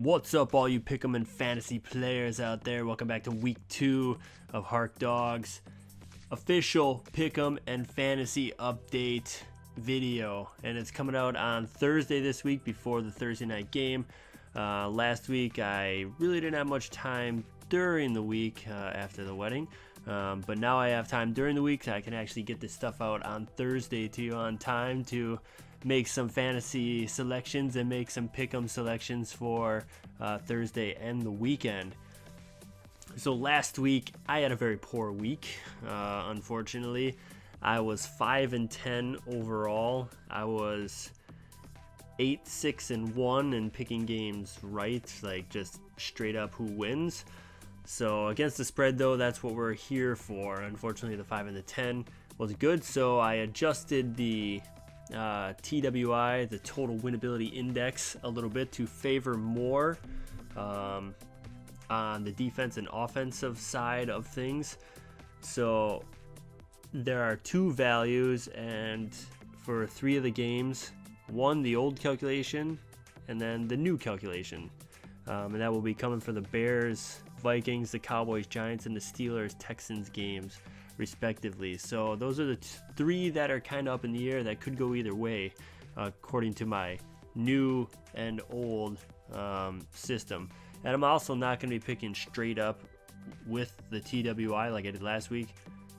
What's up, all you pick'em and fantasy players out there? Welcome back to week 2 of Hark Dogs official pick'em and fantasy update video, and it's coming out on Thursday this week before the Thursday night game. Last week I really didn't have much time during the week after the wedding, but now I have time during the week, so I can actually get this stuff out on Thursday to you on time to make some fantasy selections and make some pick'em selections for Thursday and the weekend. So last week I had a very poor week. Unfortunately, I was 5-10 overall. I was 8-6-1 in picking games right, like just straight up who wins. So against the spread, though, that's what we're here for. Unfortunately, the 5 and the 10 was good, so I adjusted the TWI, the total winnability index, a little bit to favor more on the defense and offensive side of things. So there are two values, and for 3 of the games, one the old calculation and then the new calculation, and that will be coming for the Bears, Vikings, the Cowboys, Giants, and the Steelers, Texans games respectively. So those are the 3 that are kind of up in the air that could go either way according to my new and old system. And I'm also not going to be picking straight up with the TWI like I did last week.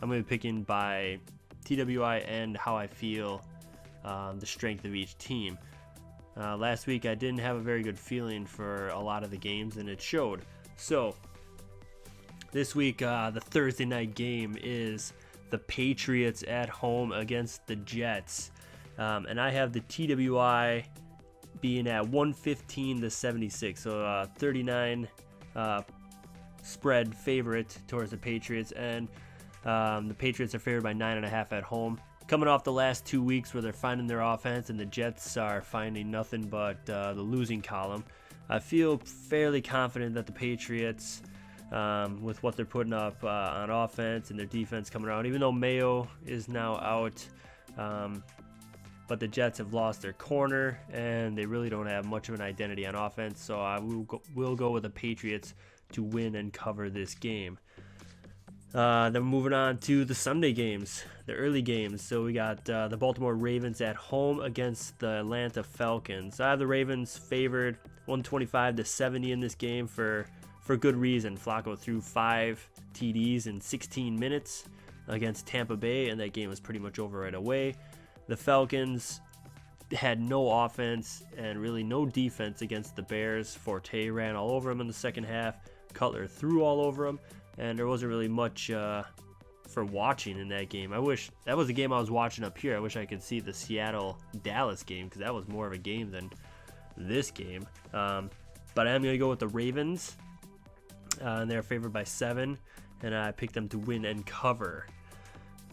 I'm going to be picking by TWI and how I feel the strength of each team. Last week I didn't have a very good feeling for a lot of the games, and it showed. So this week, the Thursday night game is the Patriots at home against the Jets. And I have the TWI being at 115-76, so 39 spread favorite towards the Patriots. And the Patriots are favored by 9.5 at home. Coming off the last 2 weeks where they're finding their offense and the Jets are finding nothing but the losing column, I feel fairly confident that the Patriots, with what they're putting up on offense and their defense coming around, even though Mayo is now out, but the Jets have lost their corner and they really don't have much of an identity on offense, so I will go with the Patriots to win and cover this game. Then moving on to the Sunday games, the early games. So we got the Baltimore Ravens at home against the Atlanta Falcons. I have the Ravens favored 125-70 in this game for good reason. Flacco threw 5 TDs in 16 minutes against Tampa Bay, and that game was pretty much over right away. The Falcons had no offense and really no defense against the Bears. Forte ran all over them in the second half. Cutler threw all over them, and there wasn't really much for watching in that game. I wish that was the game I was watching up here. I wish I could see the Seattle-Dallas game, because that was more of a game than this game. But I am going to go with the Ravens, and they're favored by 7, and I picked them to win and cover.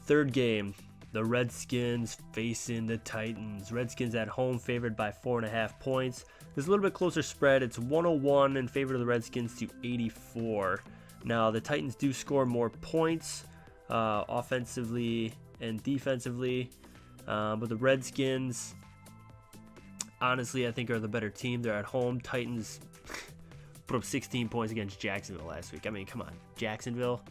Third game, the Redskins facing the Titans. Redskins at home favored by 4.5 points. There's a little bit closer spread. It's 101 in favor of the Redskins to 84. Now, the Titans do score more points offensively and defensively, but the Redskins, honestly, I think are the better team. They're at home. Titans put up 16 points against Jacksonville last week. I mean, come on. Jacksonville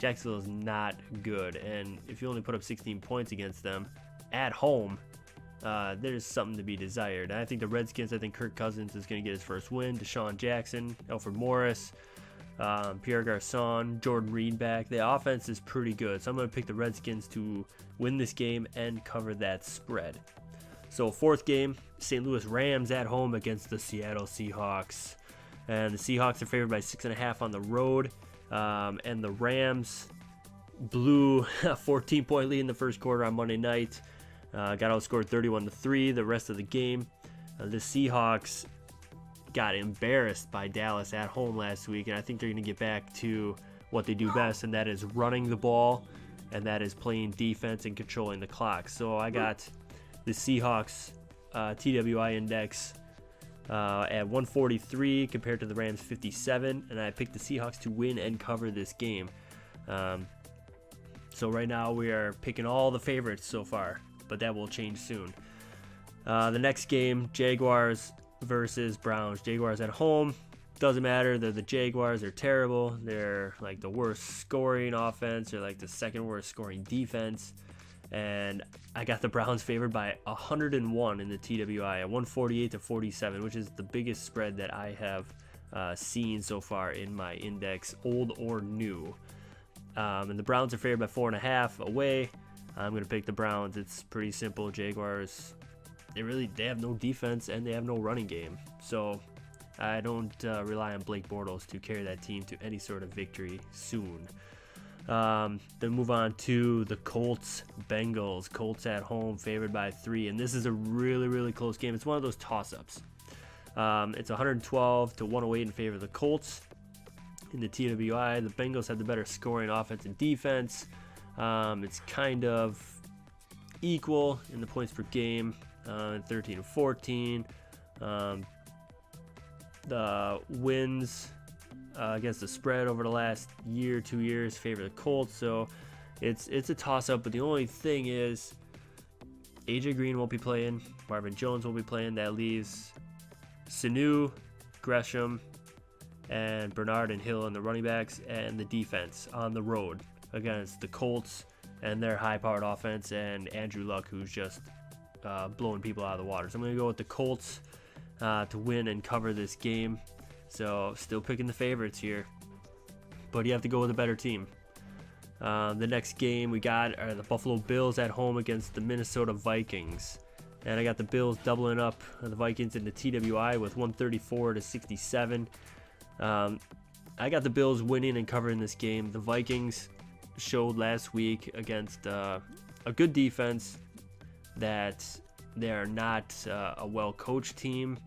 is not good, and if you only put up 16 points against them at home, there's something to be desired. And I think the Redskins, I think Kirk Cousins is going to get his first win. Deshaun Jackson, Alfred Morris, Pierre Garçon, Jordan Reed back. The offense is pretty good, so I'm going to pick the Redskins to win this game and cover that spread. So fourth game, St. Louis Rams at home against the Seattle Seahawks. And the Seahawks are favored by 6.5 on the road. And the Rams blew a 14-point lead in the first quarter on Monday night. Got outscored 31-3 the rest of the game. The Seahawks got embarrassed by Dallas at home last week, and I think they're going to get back to what they do best, and that is running the ball, and that is playing defense and controlling the clock. So I got the Seahawks TWI index at 143 compared to the Rams 57, and I picked the Seahawks to win and cover this game. So right now we are picking all the favorites so far, but that will change soon. The next game, Jaguars versus Browns. Jaguars at home. Doesn't matter. They're the Jaguars. They're terrible. They're like the worst scoring offense. They're like the second worst scoring defense. And I got the Browns favored by 101 in the TWI at 148-47, which is the biggest spread that I have seen so far in my index, old or new. And the Browns are favored by 4.5 away. I'm going to pick the Browns. It's pretty simple. Jaguars, they have no defense and they have no running game. So I don't rely on Blake Bortles to carry that team to any sort of victory soon. Then move on to the Colts Bengals. Colts at home, favored by 3, and this is a really, really close game. It's one of those toss-ups. It's 112-108 in favor of the Colts. In the TWI, the Bengals have the better scoring offense and defense. It's kind of equal in the points per game, 13-14. The wins against the spread over the last year, 2 years, favor the Colts. So it's a toss-up. But the only thing is, AJ Green won't be playing. Marvin Jones won't be playing. That leaves Sanu, Gresham, and Bernard and Hill in the running backs, and the defense on the road against the Colts and their high-powered offense, and Andrew Luck, who's just blowing people out of the water. So I'm going to go with the Colts to win and cover this game. So still picking the favorites here, but you have to go with a better team. The next game we got are the Buffalo Bills at home against the Minnesota Vikings. And I got the Bills doubling up the Vikings in the TWI with 134-67. I got the Bills winning and covering this game. The Vikings showed last week against a good defense that they are not a well-coached team.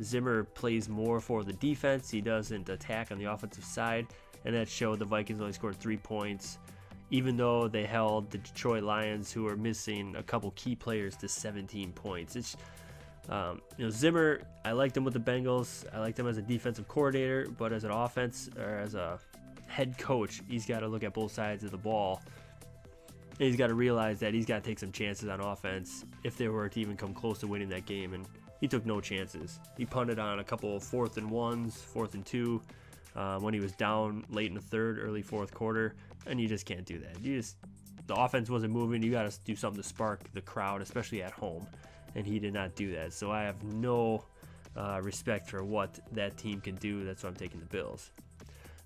Zimmer plays more for the defense. He doesn't attack on the offensive side, and that showed. The Vikings only scored 3 points, even though they held the Detroit Lions, who are missing a couple key players, to 17 points. It's Zimmer, I liked him with the Bengals. I liked him as a defensive coordinator, but as an offense or as a head coach, he's got to look at both sides of the ball. And he's got to realize that he's got to take some chances on offense if they were to even come close to winning that game. And he took no chances. He punted on a couple of 4th and 1s, 4th and 2, when he was down late in the third, early fourth quarter, and you just can't do that. The offense wasn't moving. You got to do something to spark the crowd, especially at home, and he did not do that. So I have no respect for what that team can do. That's why I'm taking the Bills.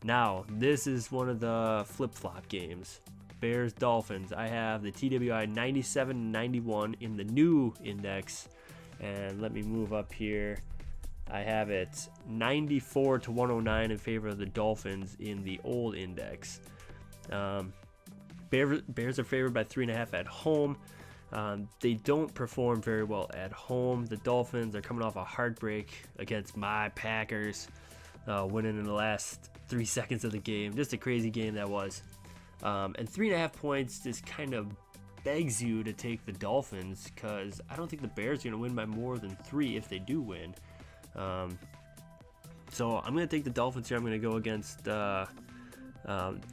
Now, this is one of the flip-flop games. Bears-Dolphins. I have the TWI 97-91 in the new index. And let me move up here. I have it 94-109 in favor of the Dolphins in the old index. Bears are favored by 3.5 at home. They don't perform very well at home. The Dolphins are coming off a heartbreak against my Packers, winning in the last 3 seconds of the game. Just a crazy game that was. And 3.5 points just kind of begs you to take the Dolphins, because I don't think the Bears are going to win by more than 3 if they do win. So I'm going to take the Dolphins here. I'm going to go against the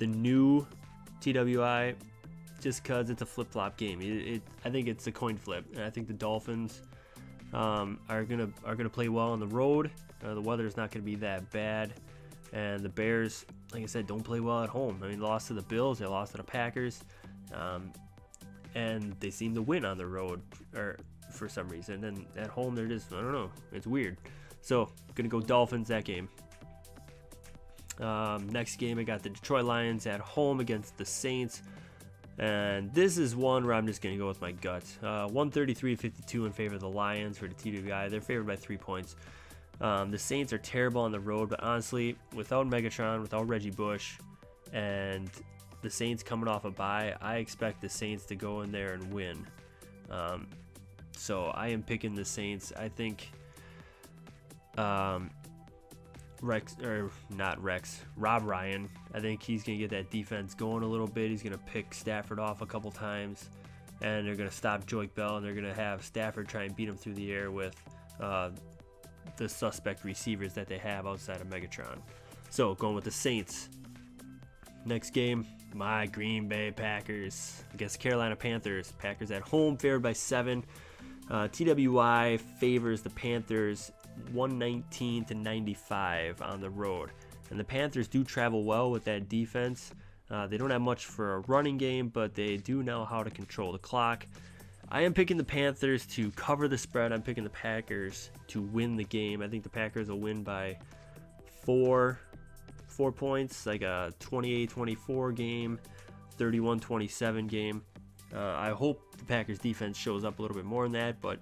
new TWI just because it's a flip-flop game. I think it's a coin flip, and I think the Dolphins are gonna play well on the road. The weather is not going to be that bad, and the Bears, like I said, don't play well at home. I mean, they lost to the Bills, they lost to the Packers. And they seem to win on the road, or for some reason. And at home, they're just, I don't know, it's weird. So, going to go Dolphins that game. Next game, I got the Detroit Lions at home against the Saints. And this is one where I'm just going to go with my gut. 133-52 in favor of the Lions for the TWI. They're favored by 3 points. The Saints are terrible on the road, but honestly, without Megatron, without Reggie Bush, and the Saints coming off a bye, I expect the Saints to go in there and win. So I am picking the Saints. I think Rob Ryan, I think he's going to get that defense going a little bit. He's going to pick Stafford off a couple times, and they're going to stop Joique Bell, and they're going to have Stafford try and beat him through the air with the suspect receivers that they have outside of Megatron. So going with the Saints. Next game, my Green Bay Packers against Carolina Panthers. Packers at home, favored by 7. TWI favors the Panthers 119 to 95 on the road. And the Panthers do travel well with that defense. They don't have much for a running game, but they do know how to control the clock. I am picking the Panthers to cover the spread. I'm picking the Packers to win the game. I think the Packers will win by 4 points, like a 28-24 game, 31-27 game. I hope the Packers defense shows up a little bit more than that, but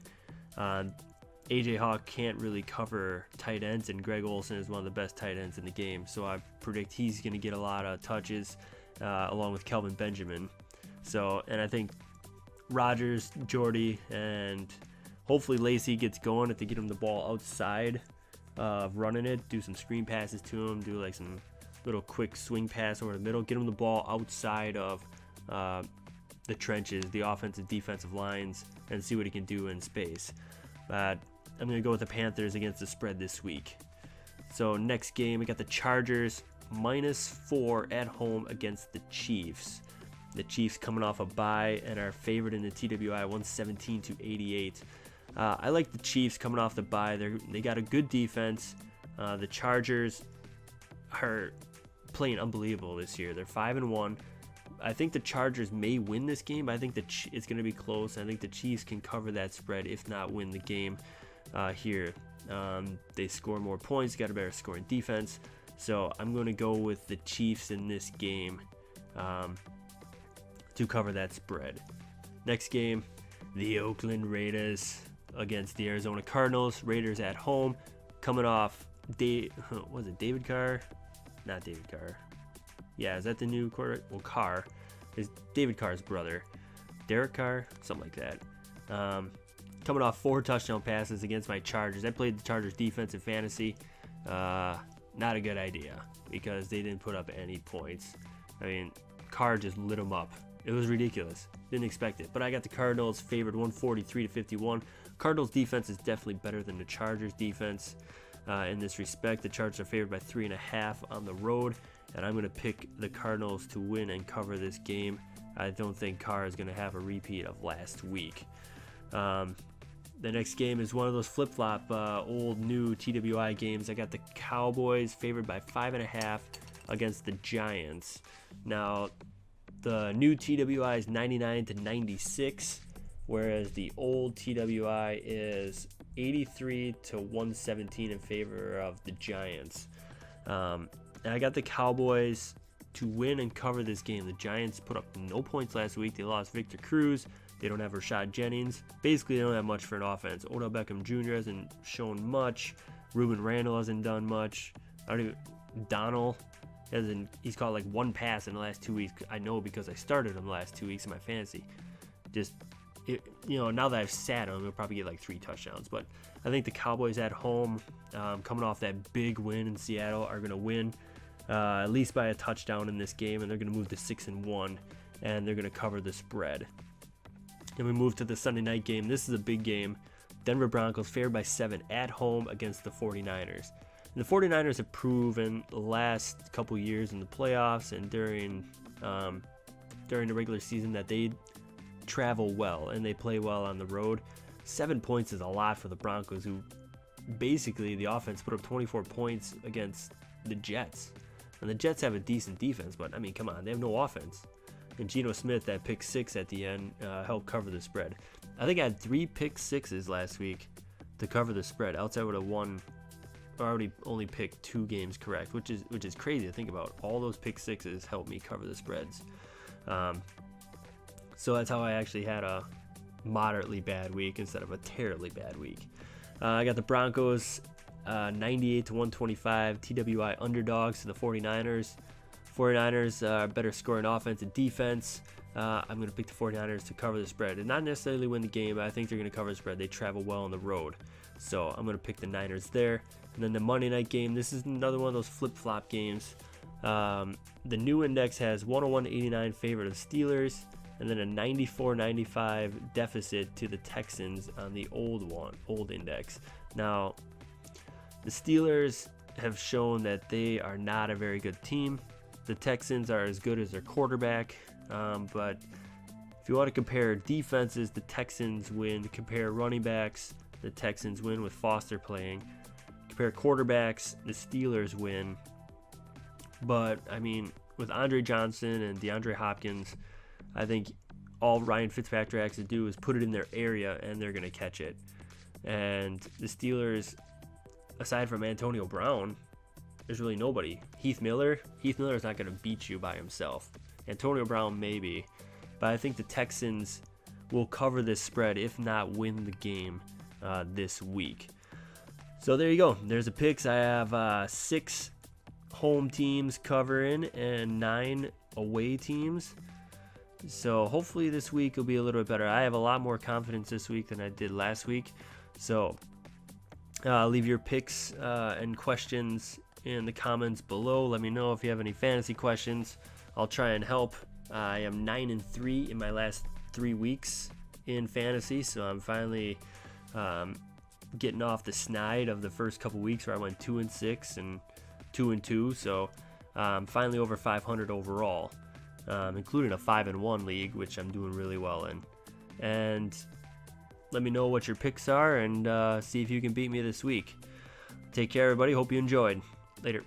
AJ Hawk can't really cover tight ends, and Greg Olsen is one of the best tight ends in the game. So I predict he's going to get a lot of touches along with Kelvin Benjamin. And I think Rodgers, Jordy, and hopefully Lacey gets going if they get him the ball outside of running it. Do some screen passes to him, do like some little quick swing pass over the middle, get him the ball outside of the trenches, the offensive defensive lines, and see what he can do in space. But I'm going to go with the Panthers against the spread this week. So next game, we got the Chargers -4 at home against the Chiefs. The Chiefs coming off a bye and are favored in the TWI 117 to 88. I like the Chiefs coming off the bye. They got a good defense. The Chargers are playing unbelievable this year. They're 5-1. I think the Chargers may win this game. I think it's going to be close. I think the Chiefs can cover that spread, if not win the game here. They score more points, got a better scoring defense. So I'm going to go with the Chiefs in this game to cover that spread. Next game, the Oakland Raiders against the Arizona Cardinals. Raiders at home, coming off David Carr? Not David Carr. Yeah, is that the new quarterback? Well, Carr is David Carr's brother. Derek Carr, something like that. Coming off 4 touchdown passes against my Chargers. I played the Chargers defense in fantasy. Not a good idea because they didn't put up any points. I mean, Carr just lit them up. It was ridiculous. Didn't expect it. But I got the Cardinals favored 143 to 51. Cardinals defense is definitely better than the Chargers defense in this respect. The Chargers are favored by 3.5 on the road, and I'm going to pick the Cardinals to win and cover this game. I don't think Carr is going to have a repeat of last week. The next game is one of those flip-flop old new TWI games. I got the Cowboys favored by 5.5 against the Giants. Now, the new TWI is 99 to 96, whereas the old TWI is 83 to 117 in favor of the Giants. And I got the Cowboys to win and cover this game. The Giants put up no points last week. They lost Victor Cruz. They don't have Rashad Jennings. Basically, they don't have much for an offense. Odell Beckham Jr. hasn't shown much. Ruben Randall hasn't done much. Donald hasn't. He's caught like 1 pass in the last 2 weeks. I know because I started him the last 2 weeks in my fantasy. Now that I've sat him, he'll probably get like 3 touchdowns. But I think the Cowboys at home, coming off that big win in Seattle, are going to win at least by a touchdown in this game, and they're going to move to 6-1, and they're going to cover the spread. Then we move to the Sunday night game. This is a big game. Denver Broncos favored by 7 at home against the 49ers. And the 49ers have proven the last couple years in the playoffs and during the regular season that they travel well and they play well on the road. 7 points is a lot for the Broncos, who basically the offense put up 24 points against the Jets. And the Jets have a decent defense, but I mean, come on, they have no offense. And Geno Smith, that pick 6 at the end, helped cover the spread. I think I had 3 pick 6s last week to cover the spread. Else I would have won. I already only picked 2 games correct, which is crazy to think about. All those pick 6s helped me cover the spreads. So that's how I actually had a moderately bad week instead of a terribly bad week. I got the Broncos 98 to 125 TWI underdogs to the 49ers. 49ers are better scoring offense and defense. I'm going to pick the 49ers to cover the spread and not necessarily win the game, but I think they're going to cover the spread. They travel well on the road. So I'm going to pick the Niners there. And then the Monday night game, this is another one of those flip-flop games. The new index has 101-89 favor of the Steelers, and then a 94-95 deficit to the Texans on the old index. Now, the Steelers have shown that they are not a very good team. The Texans are as good as their quarterback, but if you want to compare defenses, the Texans win. Compare running backs, the Texans win with Foster playing. compare quarterbacks, the Steelers win. But, I mean, with Andre Johnson and DeAndre Hopkins, I think all Ryan Fitzpatrick has to do is put it in their area, and they're going to catch it. And the Steelers, aside from Antonio Brown, there's really nobody. Heath Miller is not going to beat you by himself. Antonio Brown, maybe. But I think the Texans will cover this spread, if not win the game this week. So there you go. There's the picks. I have 6 home teams covering and 9 away teams. So hopefully this week will be a little bit better. I have a lot more confidence this week than I did last week. So leave your picks and questions in the comments below. Let me know if you have any fantasy questions. I'll try and help. I am 9-3 in my last 3 weeks in fantasy, so I'm finally getting off the snide of the first couple weeks where I went 2-6 and 2-2. So I'm finally over 500 overall, including a 5-1 league, which I'm doing really well in. And let me know what your picks are and see if you can beat me this week. Take care, everybody. Hope you enjoyed. Later.